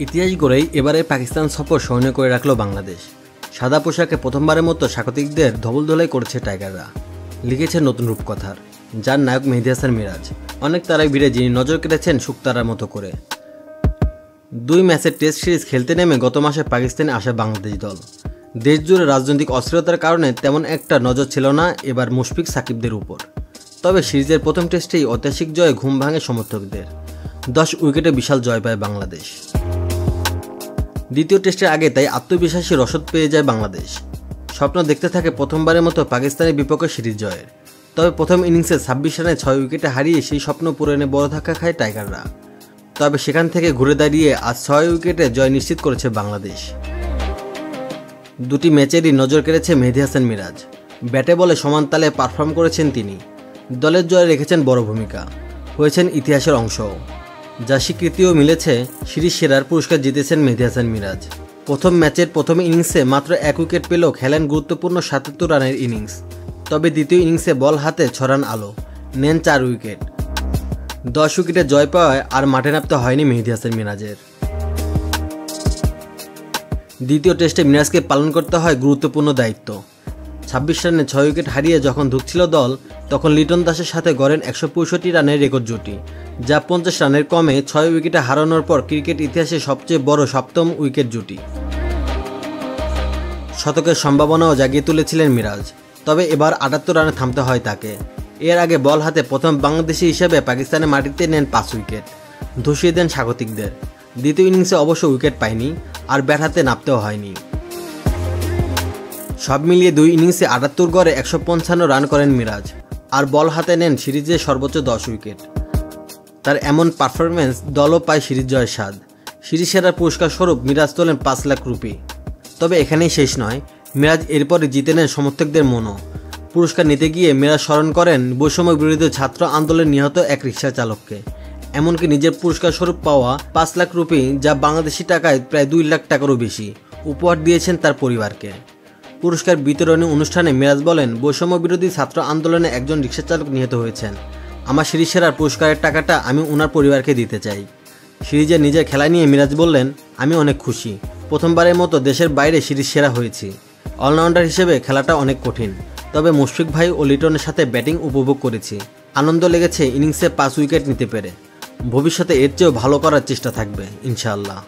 ইতিহাস গড়েই এবারে পাকিস্তান সফর স্মরণ করে রাখল বাংলাদেশ। সাদা পোশাকে প্রথমবারের মতো স্বাগতিকদের ধবলধোলাই করেছে টাইগাররা। লিখেছে নতুন রূপকথার, যার নায়ক মেহেদী হাসান মিরাজ। অনেক তারাই ভিড়ে যিনি নজর কেটেছেন শুকতারার মতো করে। 2 ম্যাচের টেস্ট সিরিজ খেলতে নেমে গত মাসে পাকিস্তানে আসে বাংলাদেশ দল। দেশ জুড়ে রাজনৈতিক অস্থিরতার কারণে তেমন একটা নজর ছিল না এবার মুশফিক সাকিবদের উপর। তবে সিরিজের প্রথম টেস্টেই ঐতিহাসিক জয়ে ঘুম ভাঙে সমর্থকদের। 10 উইকেটে বিশাল জয় পায় বাংলাদেশ। দ্বিতীয় টেস্টের আগে তাই আত্মবিশ্বাসী রসদ পেয়ে যায় বাংলাদেশ। স্বপ্ন দেখতে থাকে প্রথমবারের মতো পাকিস্তানের বিপক্ষে সিরিজ জয়ের। তবে প্রথম ইনিংসে 26 রানে 6 উইকেটে হারিয়ে সেই স্বপ্ন পূরণে বড় ধাক্কা খায় টাইগাররা। তবে সেখান থেকে ঘুরে দাঁড়িয়ে আজ 6 উইকেটে জয় নিশ্চিত করেছে বাংলাদেশ। 2টি ম্যাচেরই নজর কেড়েছে মেহেদী হাসান মিরাজ। ব্যাটে বলে সমান তালে পারফর্ম করেছেন তিনি। দলের জয়ে রেখেছেন বড় ভূমিকা, হয়েছেন ইতিহাসের অংশও। যা স্বীকৃতিও মিলেছে, সিরিজ সেরার পুরস্কার জিতেছেন মেহেদী হাসান মিরাজ। প্রথম ম্যাচের প্রথম ইনিংসে মাত্র 1 উইকেট পেলেও খেলেন গুরুত্বপূর্ণ 77 রানের ইনিংস। তবে দ্বিতীয় ইনিংসে বল হাতে ছড়ান আলো, নেন 4 উইকেট। 10 উইকেটে জয় পাওয়ায় আর মাঠে নামতে হয়নি মেহেদী হাসান মিরাজের। দ্বিতীয় টেস্টে মিরাজকে পালন করতে হয় গুরুত্বপূর্ণ দায়িত্ব। 26 রানে 6 উইকেট হারিয়ে যখন ধুঁকছিল দল, তখন লিটন দাসের সাথে গড়েন 165 রানের রেকর্ড জুটি, যা 50 রানের কমে 6 উইকেটে হারানোর পর ক্রিকেট ইতিহাসে সবচেয়ে বড় 7ম উইকেট জুটি। শতকের সম্ভাবনাও জাগিয়ে তুলেছিলেন মিরাজ। তবে এবার 78 রানে থামতে হয় তাকে। এর আগে বল হাতে প্রথম বাংলাদেশি হিসেবে পাকিস্তানের মাটিতে নেন 5 উইকেট, ধসিয়ে দেন স্বাগতিকদের। দ্বিতীয় ইনিংসে অবশ্য উইকেট পায়নি, আর ব্যাট হাতে নামতেও হয়নি। সব মিলিয়ে 2 ইনিংসে 78 গড়ে 155 রান করেন মিরাজ, আর বল হাতে নেন সিরিজে সর্বোচ্চ 10 উইকেট। তার এমন পারফরমেন্স দলও পায় সিরিজ জয়ের স্বাদ। সিরিজ সেরার পুরস্কার স্বরূপ মিরাজ তোলেন 5 লাখ রুপি। তবে এখানেই শেষ নয়, মিরাজ এরপরে জিতে নেন সমর্থকদের মনও। পুরস্কার নিতে গিয়ে মিরাজ স্মরণ করেন বৈষম্য বিরোধী ছাত্র আন্দোলনে নিহত এক রিকশা চালককে। এমনকি নিজের পুরস্কার স্বরূপ পাওয়া 5 লাখ রুপি, যা বাংলাদেশি টাকায় প্রায় 2 লাখ টাকারও বেশি, উপহার দিয়েছেন তার পরিবারকে। পুরস্কার বিতরণী অনুষ্ঠানে মিরাজ বলেন, বৈষম্য বিরোধী ছাত্র আন্দোলনে একজন রিকশা চালক নিহত হয়েছেন। আমার সিরিজ সেরার পুরস্কারের টাকাটা আমি ওনার পরিবারকে দিতে চাই। সিরিজে নিজের খেলা নিয়ে মিরাজ বললেন, আমি অনেক খুশি। প্রথমবারের মতো দেশের বাইরে সিরিজ সেরা হয়েছি। অলরাউন্ডার হিসেবে খেলাটা অনেক কঠিন, তবে মুশফিক ভাই ও লিটনের সাথে ব্যাটিং উপভোগ করেছি। আনন্দ লেগেছে ইনিংসে 5 উইকেট নিতে পেরে। ভবিষ্যতে এর চেয়েও ভালো করার চেষ্টা থাকবে ইনশাআল্লাহ।